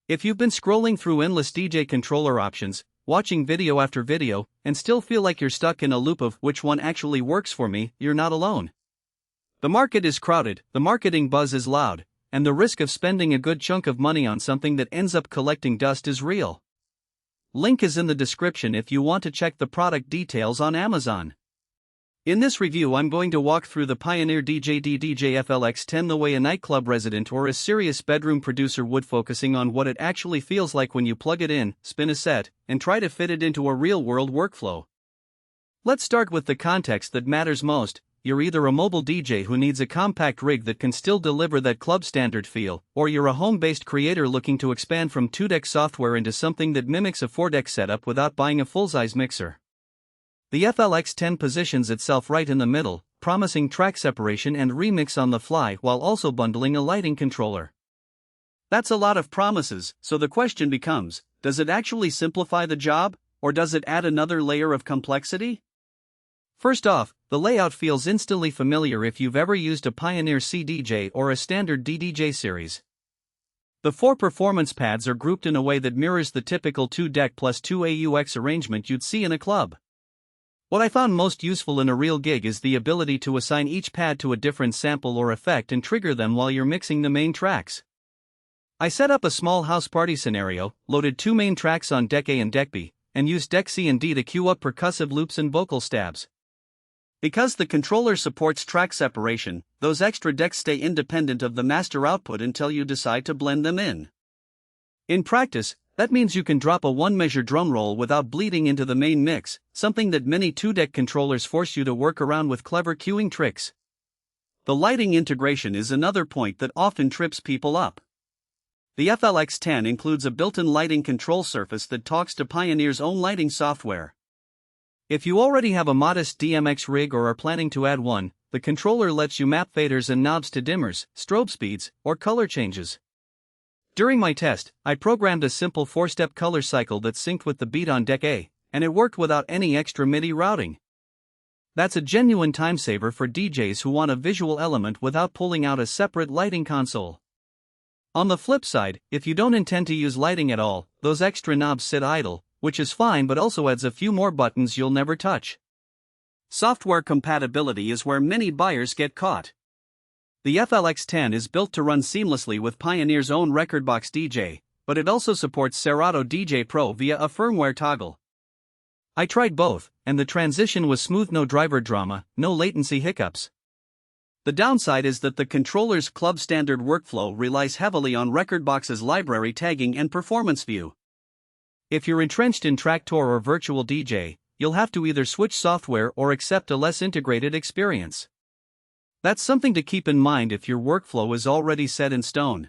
If you've been scrolling through endless DJ controller options, watching video after video, and still feel like you're stuck in a loop of which one actually works for me, you're not alone. The market is crowded, the marketing buzz is loud, and the risk of spending a good chunk of money on something that ends up collecting dust is real. Link is in the description if you want to check the product details on Amazon. In this review, I'm going to walk through the Pioneer DDJ FLX10 the way a nightclub resident or a serious bedroom producer would, focusing on what it actually feels like when you plug it in, spin a set, and try to fit it into a real-world workflow. Let's start with the context that matters most. You're either a mobile DJ who needs a compact rig that can still deliver that club standard feel, or you're a home-based creator looking to expand from 2-deck software into something that mimics a 4-deck setup without buying a full-size mixer. The FLX10 positions itself right in the middle, promising track separation and remix on the fly while also bundling a lighting controller. That's a lot of promises, so the question becomes, does it actually simplify the job, or does it add another layer of complexity? First off, the layout feels instantly familiar if you've ever used a Pioneer CDJ or a standard DDJ series. The 4 performance pads are grouped in a way that mirrors the typical 2-deck plus 2 AUX arrangement you'd see in a club. What I found most useful in a real gig is the ability to assign each pad to a different sample or effect and trigger them while you're mixing the main tracks. I set up a small house party scenario, loaded 2 main tracks on deck A and deck B, and used deck C and D to cue up percussive loops and vocal stabs. Because the controller supports track separation, those extra decks stay independent of the master output until you decide to blend them in. In practice, that means you can drop a 1-measure drum roll without bleeding into the main mix, something that many 2-deck controllers force you to work around with clever cueing tricks. The lighting integration is another point that often trips people up. The FLX10 includes a built-in lighting control surface that talks to Pioneer's own lighting software. If you already have a modest DMX rig or are planning to add one, the controller lets you map faders and knobs to dimmers, strobe speeds, or color changes. During my test, I programmed a simple 4-step color cycle that synced with the beat on deck A, and it worked without any extra MIDI routing. That's a genuine time saver for DJs who want a visual element without pulling out a separate lighting console. On the flip side, if you don't intend to use lighting at all, those extra knobs sit idle, which is fine but also adds a few more buttons you'll never touch. Software compatibility is where many buyers get caught. The FLX10 is built to run seamlessly with Pioneer's own Rekordbox DJ, but it also supports Serato DJ Pro via a firmware toggle. I tried both, and the transition was smooth, no driver drama, no latency hiccups. The downside is that the controller's club standard workflow relies heavily on Rekordbox's library tagging and performance view. If you're entrenched in Traktor or Virtual DJ, you'll have to either switch software or accept a less integrated experience. That's something to keep in mind if your workflow is already set in stone.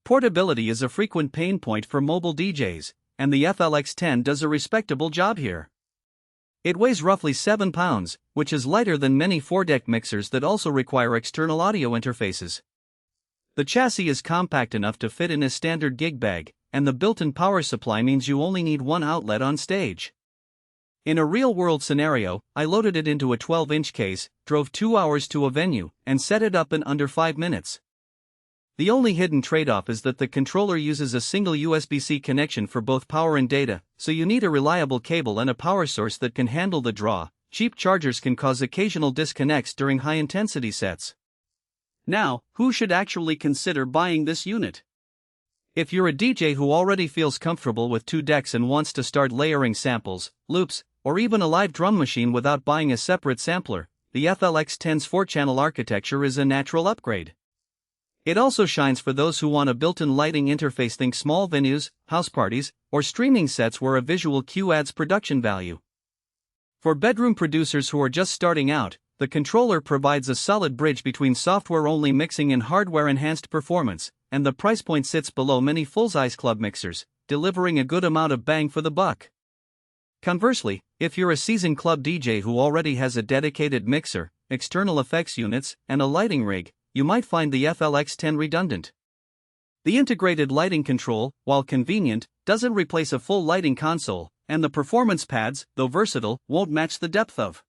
Portability is a frequent pain point for mobile DJs, and the FLX10 does a respectable job here. It weighs roughly 7 pounds, which is lighter than many 4-deck mixers that also require external audio interfaces. The chassis is compact enough to fit in a standard gig bag, and the built-in power supply means you only need one outlet on stage. In a real-world scenario, I loaded it into a 12-inch case, drove 2 hours to a venue, and set it up in under 5 minutes. The only hidden trade-off is that the controller uses a single USB-C connection for both power and data, so you need a reliable cable and a power source that can handle the draw. Cheap chargers can cause occasional disconnects during high-intensity sets. Now, who should actually consider buying this unit? If you're a DJ who already feels comfortable with 2 decks and wants to start layering samples, loops, or even a live drum machine without buying a separate sampler, the FLX10's 4-channel architecture is a natural upgrade. It also shines for those who want a built-in lighting interface. Think small venues, house parties, or streaming sets where a visual cue adds production value. For bedroom producers who are just starting out, the controller provides a solid bridge between software-only mixing and hardware-enhanced performance, and the price point sits below many full-size club mixers, delivering a good amount of bang for the buck. Conversely, if you're a seasoned club DJ who already has a dedicated mixer, external effects units, and a lighting rig, you might find the FLX10 redundant. The integrated lighting control, while convenient, doesn't replace a full lighting console, and the performance pads, though versatile, won't match the depth of